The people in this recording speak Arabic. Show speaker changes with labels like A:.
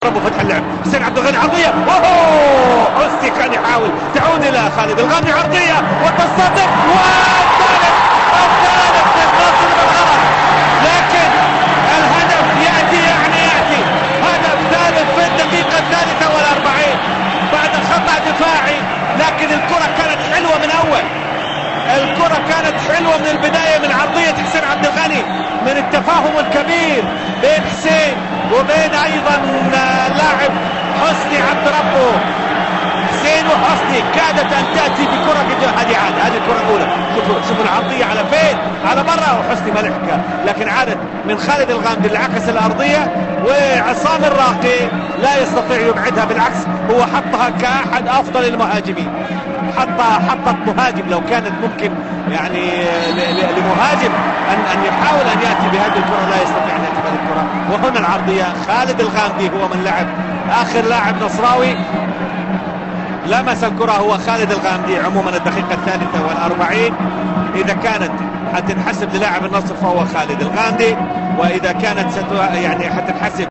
A: ابو فتح اللعب. حسين عبد الغني عرضيه، اوه حسني كان يحاول، تعود الى خالد الغامدي عرضيه وتصدق، والثالث للنصر بالغلط، لكن الهدف ياتي هدف ثالث في الدقيقه 43 بعد خطا دفاعي. لكن الكره كانت حلوه من اول، الكرة كانت حلوة من البداية، من عرضية حسين عبد الغني، من التفاهم الكبير بين حسين وبين أيضا لاعب حسني عبد ربه. حسين وحسني كادت أن تأتي بكرة قدام، هذه الكرة الأولى، شوفوا العرضية على فين، على برا، وحسني ما لحقها، لكن عادت من خالد الغامدي اللي عكس الأرضية، وعصام الراقي لا يستطيع يبعدها، بالعكس هو حطها كأحد أفضل المهاجمين. حطت مهاجم، لو كانت ممكن يعني لمهاجم ان يحاول ان ياتي بهذه الكره لا يستطيع ان ياتي بهذه الكره. وهنا العرضيه، خالد الغامدي هو من لعب، اخر لاعب نصراوي لمس الكره هو خالد الغامدي. عموما الدقيقه 43 اذا كانت حتنحسب للاعب النصر فهو خالد الغامدي، واذا كانت حتنحسب